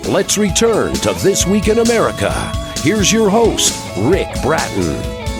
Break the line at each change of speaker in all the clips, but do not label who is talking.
Let's return to This Week in America. Here's your host, Ric Bratton.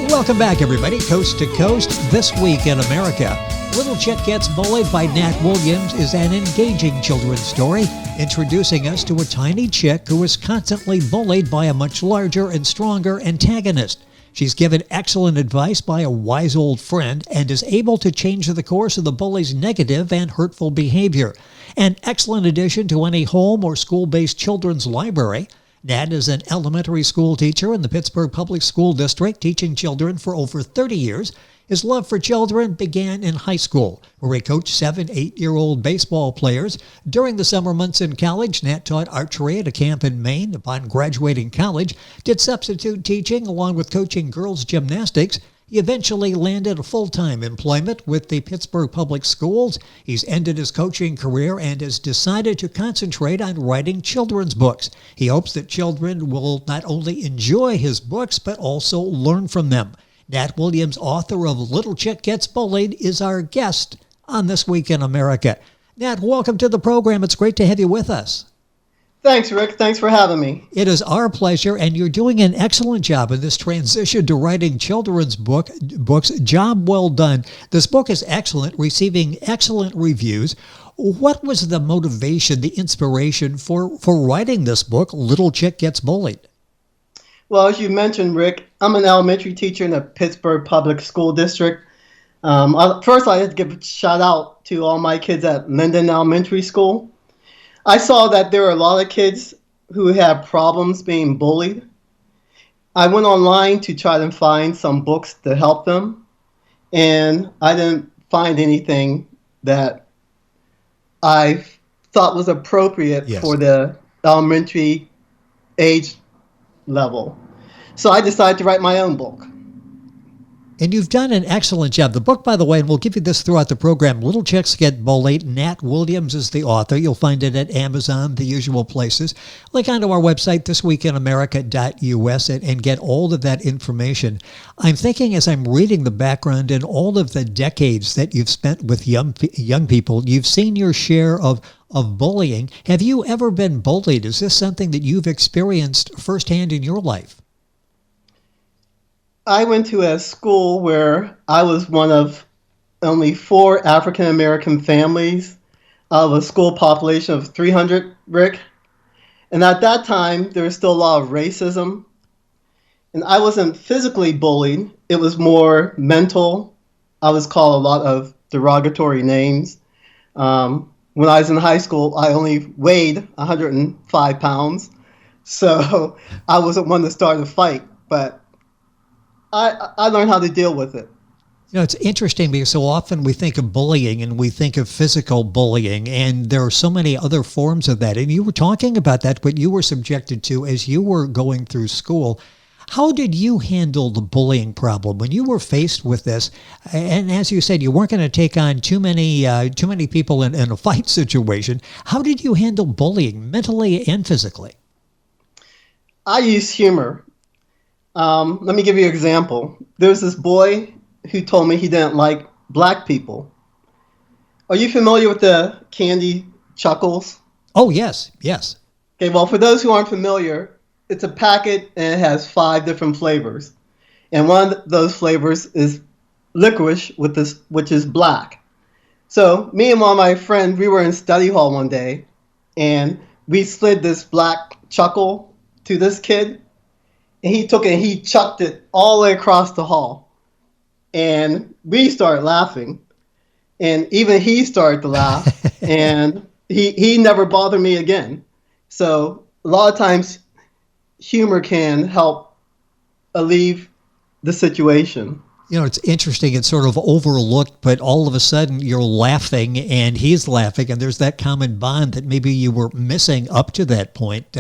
Welcome back, everybody. Coast to Coast, This Week in America. Little Chick Gets Bullied by Nat Williams is an engaging children's story, introducing us to a tiny chick who is constantly bullied by a much larger and stronger antagonist. She's given excellent advice by a wise old friend and is able to change the course of the bully's negative and hurtful behavior. An excellent addition to any home or school-based children's library. Nat is an elementary school teacher in the Pittsburgh Public School District, teaching children for over 30 years. His love for children began in high school, where he coached 7-, 8-year-old baseball players. During the summer months in college, Nat taught archery at a camp in Maine. Upon graduating college, did substitute teaching along with coaching girls' gymnastics. He eventually landed a full-time employment with the Pittsburgh Public Schools. He's ended his coaching career and has decided to concentrate on writing children's books. He hopes that children will not only enjoy his books, but also learn from them. Nat Williams, author of Little Chick Gets Bullied, is our guest on This Week in America. Nat, welcome to the program. It's great to have you with us.
Thanks, Rick. Thanks for having me.
It is our pleasure, and you're doing an excellent job in this transition to writing children's books. Job well done. This book is excellent, receiving excellent reviews. What was the motivation, the inspiration for writing this book, Little Chick Gets Bullied?
Well, as you mentioned, Rick, I'm an elementary teacher in the Pittsburgh Public School District. First, I have to give a shout out to all my kids at Linden Elementary School. I saw that there were a lot of kids who had problems being bullied. I went online to try to find some books to help them, and I didn't find anything that I thought was appropriate for the elementary age level. So I decided to write my own book.
And you've done an excellent job. The book, by the way, and we'll give you this throughout the program, Little Chicks Get Bullied. Nat Williams is the author. You'll find it at Amazon, the usual places. Link onto our website, thisweekinamerica.us, and get all of that information. I'm thinking as I'm reading the background and all of the decades that you've spent with young people, you've seen your share of bullying. Have you ever been bullied? Is this something that you've experienced firsthand in your life?
I went to a school where I was one of only 4 African-American families out of a school population of 300, Rick. And at that time, there was still a lot of racism. And I wasn't physically bullied. It was more mental. I was called a lot of derogatory names. When I was in high school, I only weighed 105 pounds. So I wasn't one to start a fight, but I learned how to deal with it.
You know, it's interesting because so often we think of bullying and we think of physical bullying, and there are so many other forms of that. And you were talking about that, what you were subjected to as you were going through school. How did you handle the bullying problem when you were faced with this? And as you said, you weren't going to take on too many people in a fight situation. How did you handle bullying mentally and physically?
I use humor. Let me give you an example. There's this boy who told me he didn't like black people. Are you familiar with the candy Chuckles?
Oh, yes.
Okay, well, for those who aren't familiar, it's a packet and it has 5 different flavors. And one of those flavors is licorice, which is black. So me and one of my friends, we were in study hall one day, and we slid this black Chuckle to this kid. And he took it and he chucked it all the way across the hall. And we started laughing. And even he started to laugh. And he never bothered me again. So a lot of times humor can help alleviate the situation.
You know, it's interesting. It's sort of overlooked, but all of a sudden you're laughing and he's laughing, and there's that common bond that maybe you were missing up to that point.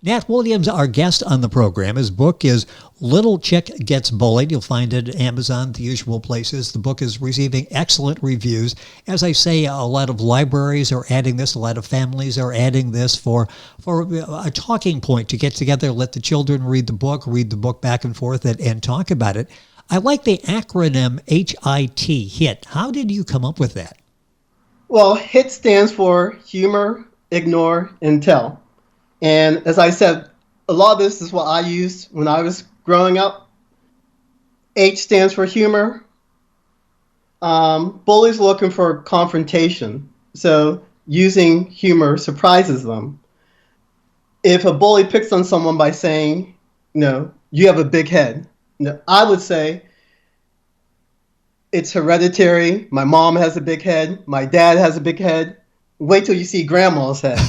Nat Williams, our guest on the program. His book is Little Chick Gets Bullied. You'll find it at Amazon, the usual places. The book is receiving excellent reviews. As I say, a lot of libraries are adding this. A lot of families are adding this for a talking point to get together, let the children read the book back and forth and talk about it. I like the acronym HIT, HIT. How did you come up with that?
Well, HIT stands for humor, ignore, and tell. And as I said, a lot of this is what I used when I was growing up. H stands for humor. Bullies are looking for confrontation, so using humor surprises them. If a bully picks on someone by saying, you have a big head, I would say, it's hereditary. My mom has a big head. My dad has a big head. Wait till you see grandma's head.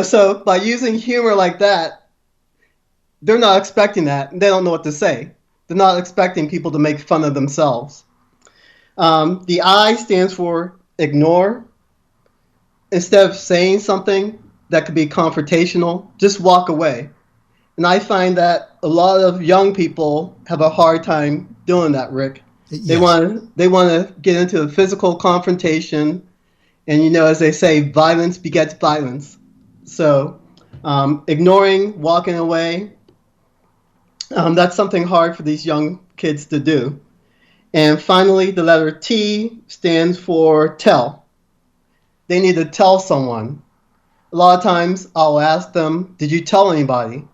So by using humor like that, they're not expecting that. They don't know what to say. They're not expecting people to make fun of themselves. The I stands for ignore. Instead of saying something that could be confrontational, just walk away. And I find that a lot of young people have a hard time doing that, Rick.
Yes.
They want to get into a physical confrontation, and as they say, violence begets violence. So ignoring, walking away, that's something hard for these young kids to do. And finally, the letter T stands for tell. They need to tell someone. A lot of times I'll ask them, did you tell anybody?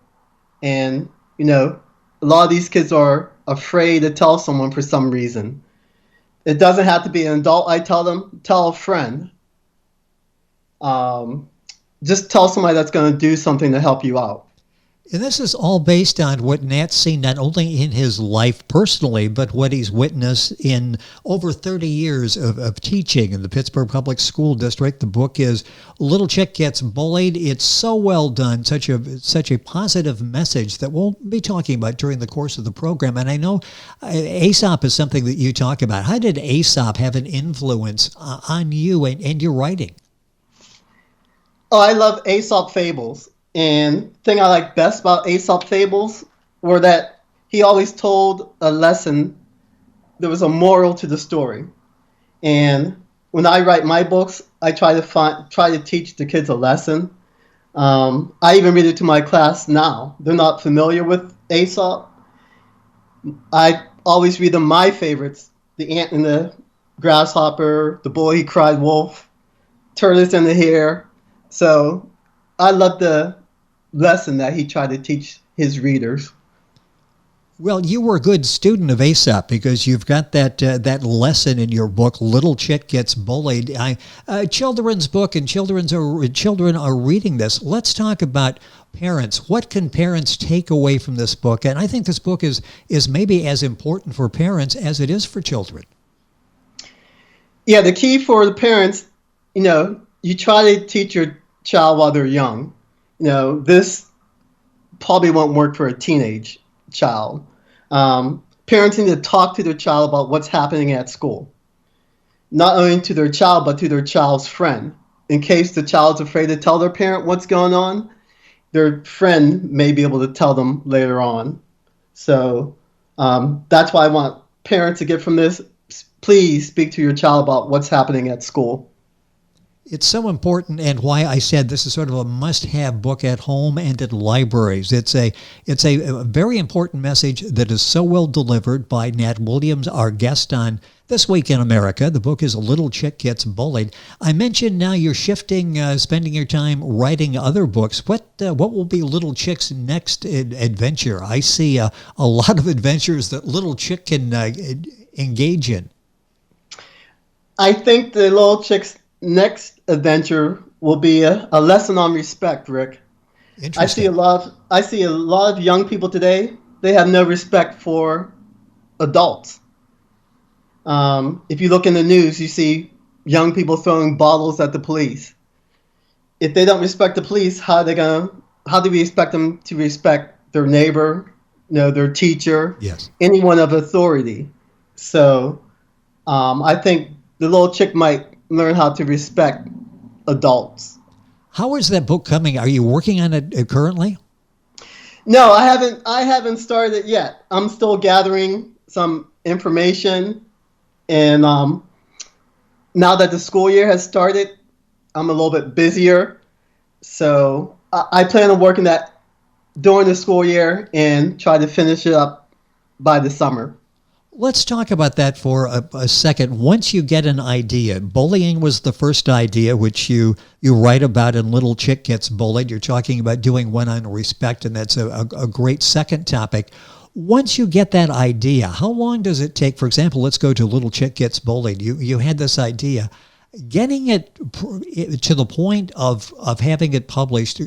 And, a lot of these kids are afraid to tell someone for some reason. It doesn't have to be an adult. I tell them, tell a friend. Just tell somebody that's going to do something to help you out.
And this is all based on what Nat's seen not only in his life personally, but what he's witnessed in over 30 years of teaching in the Pittsburgh Public School District. The book is Little Chick Gets Bullied. It's so well done, such a positive message that we'll be talking about during the course of the program. And I know Aesop is something that you talk about. How did Aesop have an influence on you and your writing?
Oh, I love Aesop fables. And the thing I like best about Aesop fables were that he always told a lesson. There was a moral to the story. And when I write my books, I try to teach the kids a lesson. I even read it to my class now. They're not familiar with Aesop. I always read them my favorites: The Ant and the Grasshopper, The Boy Who Cried Wolf, Tortoise and the Hare. So I love the lesson that he tried to teach his readers.
Well, you were a good student of Aesop because you've got that lesson in your book, Little Chick Gets Bullied. A children's book, and children are reading this. Let's talk about parents. What can parents take away from this book? And I think this book is maybe as important for parents as it is for children.
Yeah, the key for the parents, you try to teach your child while they're young. This probably won't work for a teenage child. Parents need to talk to their child about what's happening at school. Not only to their child, but to their child's friend. In case the child's afraid to tell their parent what's going on, their friend may be able to tell them later on. So that's why I want parents to get from this. Please speak to your child about what's happening at school.
It's so important, and why I said this is sort of a must-have book at home and at libraries. It's a very important message that is so well delivered by Nat Williams, our guest on This Week in America. The book is A Little Chick Gets Bullied. I mentioned now you're shifting, spending your time writing other books. What will be Little Chick's next adventure? I see a lot of adventures that Little Chick can engage in.
I think the Little Chick's next adventure will be a lesson on respect, Rick. I see a lot of young people today. They have no respect for adults. If you look in the news, you see young people throwing bottles at the police. If they don't respect the police, how do we expect them to respect their neighbor, their teacher,
yes,
anyone of authority? So I think the Little Chick might learn how to respect adults.
How is that book coming? Are you working on it currently?
No, I haven't started it yet. I'm still gathering some information, and now that the school year has started, I'm a little bit busier. So I plan on working that during the school year and try to finish it up by the summer.
Let's talk about that for a second. Once you get an idea, bullying was the first idea, which you write about in Little Chick Gets Bullied. You're talking about doing one on respect, and that's a great second topic. Once you get that idea, how long does it take? For example, let's go to Little Chick Gets Bullied. You had this idea. Getting it to the point of having it published,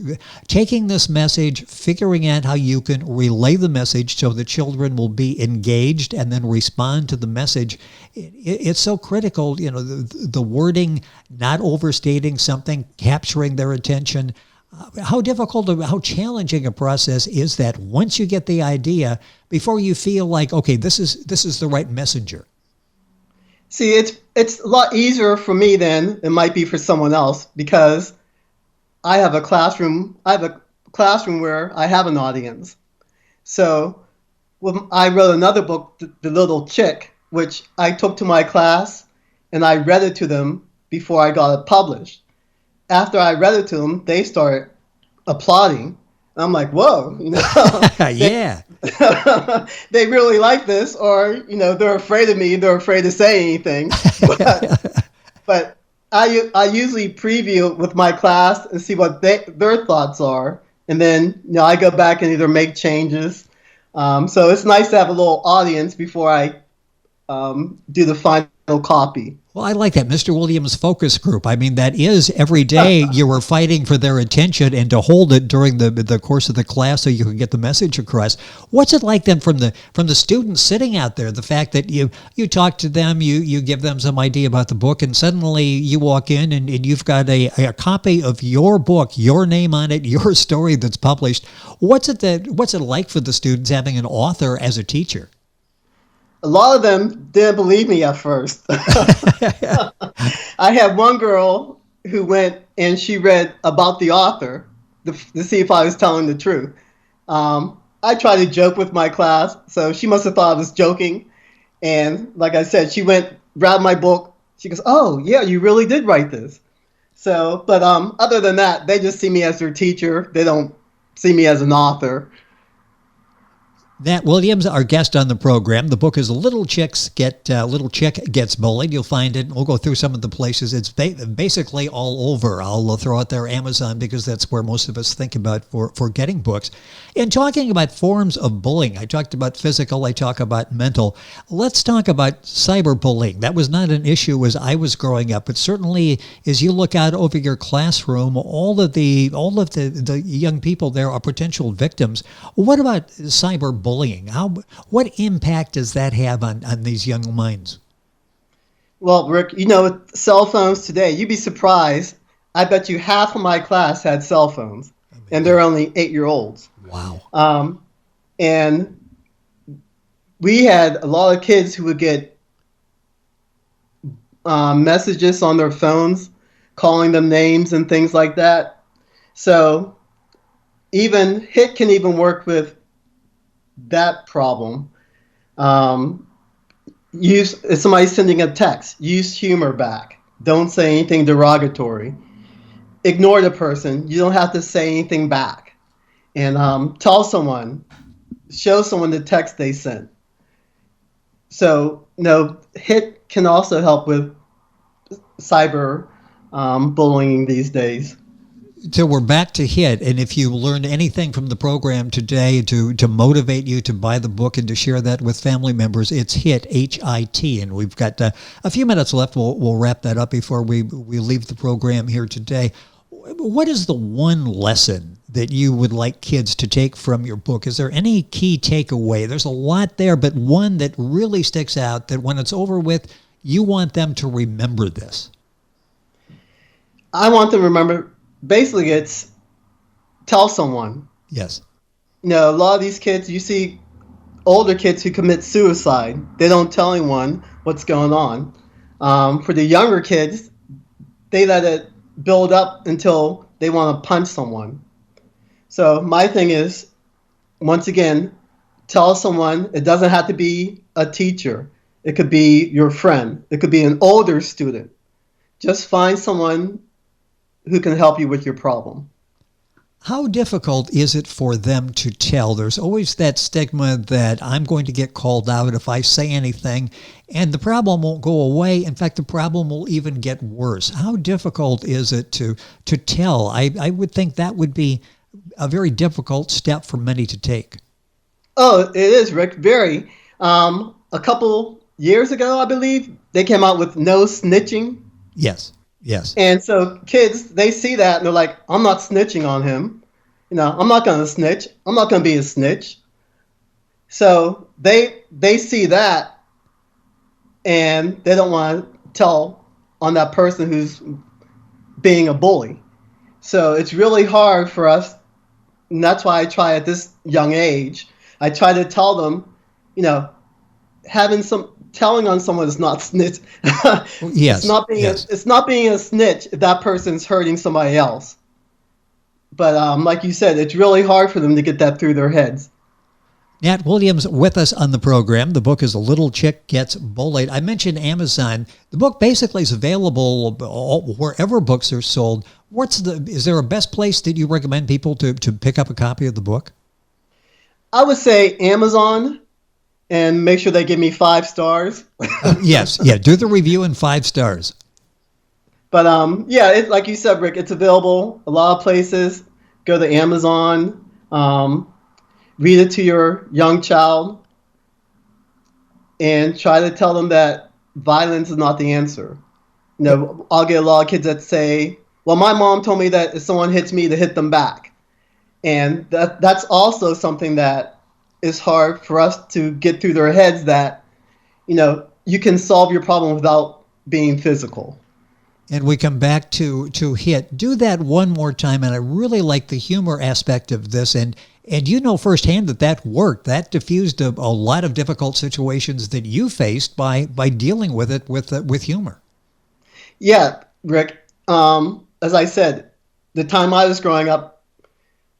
taking this message, figuring out how you can relay the message so the children will be engaged and then respond to the message. It's so critical, the wording, not overstating something, capturing their attention. How difficult, how challenging a process is that once you get the idea before you feel like, okay, this is the right messenger?
See, it's a lot easier for me than it might be for someone else, because I have a classroom where I have an audience. So I wrote another book, The Little Chick, which I took to my class and I read it to them before I got it published. After I read it to them, they started applauding. I'm like, whoa,
yeah.
They really like this, or, they're afraid of me. They're afraid to say anything. But I usually preview it with my class and see what their thoughts are. And then, I go back and either make changes. So it's nice to have a little audience before I do the final copy.
Well, I like that. Mr. Williams focus group. I mean, that is every day you were fighting for their attention and to hold it during the course of the class so you can get the message across. What's it like then from the students sitting out there, the fact that you talk to them, you give them some idea about the book, and suddenly you walk in and you've got a copy of your book, your name on it, your story that's published. What's it like for the students having an author as a teacher?
A lot of them didn't believe me at first. I had one girl who went and she read about the author to see if I was telling the truth. I tried to joke with my class, so she must have thought I was joking. And like I said, she went, grabbed my book. She goes, "Oh, yeah, you really did write this." So, but other than that, they just see me as their teacher. They don't see me as an author.
Nat Williams, our guest on the program. The book is Little Chick Gets Bullied. You'll find it. We'll go through some of the places. It's basically all over. I'll throw out there Amazon because that's where most of us think about for getting books. In talking about forms of bullying, I talked about physical, I talk about mental. Let's talk about cyberbullying. That was not an issue as I was growing up, but certainly as you look out over your classroom, all of the young people there are potential victims. What about cyberbullying? What impact does that have on these young minds?
Well, Rick, with cell phones today, you'd be surprised. I bet you half of my class had cell phones, and they're only 8-year-olds.
Wow.
And we had a lot of kids who would get messages on their phones, calling them names and things like that. So HIT can even work with that problem. If somebody's sending a text, use humor back. Don't say anything derogatory. Ignore the person. You don't have to say anything back. And show someone the text they sent. So, HIT can also help with cyber bullying these days.
So we're back to HIT, and if you learned anything from the program today to motivate you to buy the book and to share that with family members, it's HIT, H-I-T, and we've got a few minutes left. We'll wrap that up before we leave the program here today. What is the one lesson that you would like kids to take from your book? Is there any key takeaway? There's a lot there, but one that really sticks out that when it's over with, you want them to remember this.
I want them to remember. Basically, it's tell someone.
Yes.
A lot of these kids, you see older kids who commit suicide. They don't tell anyone what's going on. For the younger kids, they let it build up until they want to punch someone. So my thing is, once again, tell someone. It doesn't have to be a teacher. It could be your friend. It could be an older student. Just find someone who can help you with your problem.
How difficult is it for them to tell? There's always that stigma that I'm going to get called out if I say anything, and the problem won't go away. In fact, the problem will even get worse. How difficult is it to tell? I would think that would be a very difficult step for many to take.
Oh, it is, Rick, very. A couple years ago, I believe, they came out with no snitching.
Yes.
And so kids, they see that and they're like, I'm not snitching on him. I'm not going to snitch. I'm not going to be a snitch. So they see that and they don't want to tell on that person who's being a bully. So it's really hard for us. And that's why I try at this young age, I try to tell them, telling on someone is not snitch.
Yes.
It's not being a snitch if that person's hurting somebody else. But like you said, it's really hard for them to get that through their heads.
Nat Williams with us on the program. The book is A Little Chick Gets Bullied. I mentioned Amazon. The book basically is available wherever books are sold. Is there a best place that you recommend people to pick up a copy of the book? I
would say Amazon. And make sure they give me 5 stars.
Yes. Yeah. Do the review in 5 stars.
But like you said, Rick, it's available a lot of places. Go to Amazon. Read it to your young child. And try to tell them that violence is not the answer. I'll get a lot of kids that say, well, my mom told me that if someone hits me, to hit them back. And that's also something that is hard for us to get through their heads, that, you can solve your problem without being physical.
And we come back to hit. Do that one more time. And I really like the humor aspect of this. And firsthand that worked. That diffused a lot of difficult situations that you faced by dealing with it with humor.
Yeah, Rick. As I said, the time I was growing up,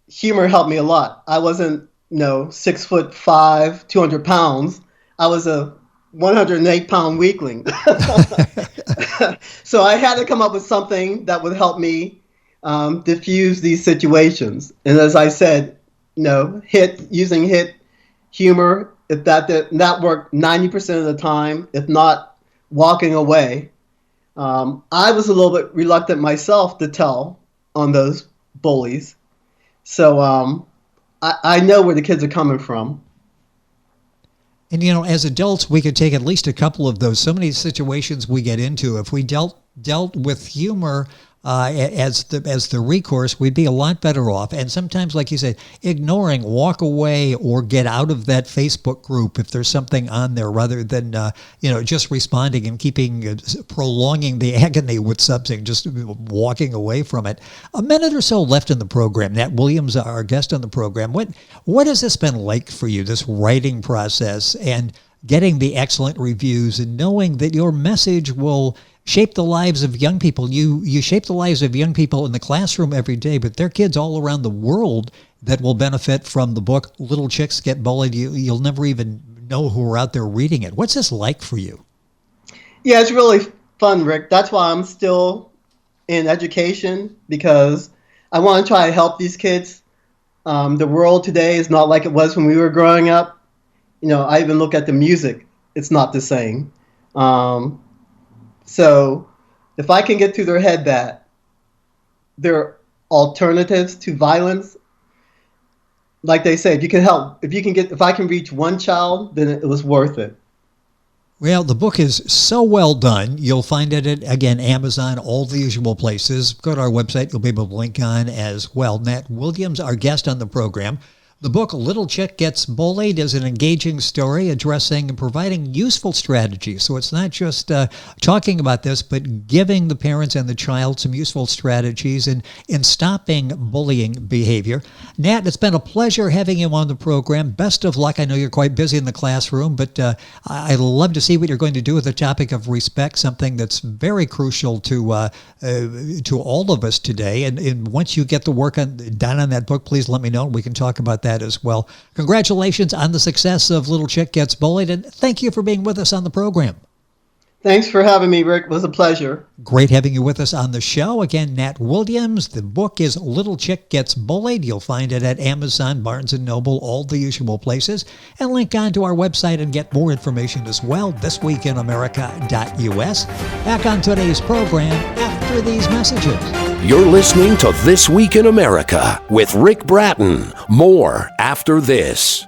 humor helped me a lot. I wasn't 6'5", 200 pounds. I was a 108-pound weakling. So I had to come up with something that would help me diffuse these situations. And as I said, using hit humor, if that worked 90% of the time, if not walking away. I was a little bit reluctant myself to tell on those bullies. So I know where the kids are coming from.
And, as adults, we could take at least a couple of those. So many situations we get into, if we dealt with humor as the recourse, we'd be a lot better off. And sometimes, like you said, ignoring, walk away, or get out of that Facebook group if there's something on there, rather than just responding and prolonging the agony with something, just walking away from it. A minute or so left in the program. Nat Williams, our guest on the program. What has this been like for you, this writing process, and getting the excellent reviews, and knowing that your message will shape the lives of young people? You shape the lives of young people in the classroom every day, but there are kids all around the world that will benefit from the book Little Chicks Get Bullied. You'll never even know who are out there reading it. What's this like for you?
Yeah, it's really fun, Rick. That's why I'm still in education, because I want to try to help these kids. The world today is not like it was when we were growing up. I even look at the music. It's not the same. So if I can get through their head that there are alternatives to violence, like they say, if I can reach one child, then it was worth it.
Well, the book is so well done. You'll find it at, again, Amazon, all the usual places. Go to our website. You'll be able to link on as well. Nat Williams, our guest on the program. The book, Little Chick Gets Bullied, is an engaging story addressing and providing useful strategies. So it's not just talking about this, but giving the parents and the child some useful strategies in stopping bullying behavior. Nat, it's been a pleasure having you on the program. Best of luck. I know you're quite busy in the classroom, but I'd love to see what you're going to do with the topic of respect, something that's very crucial to all of us today. And once you get the work done on that book, please let me know. We can talk about that as well. Congratulations on the success of Little Chick Gets Bullied, and thank you for being with us on the program.
Thanks for having me, Rick. It was a pleasure.
Great having you with us on the show. Again, Nat Williams. The book is Little Chick Gets Bullied. You'll find it at Amazon, Barnes & Noble, all the usual places. And link on to our website and get more information as well, thisweekinamerica.us. Back on today's program after these messages.
You're listening to This Week in America with Ric Bratton. More after this.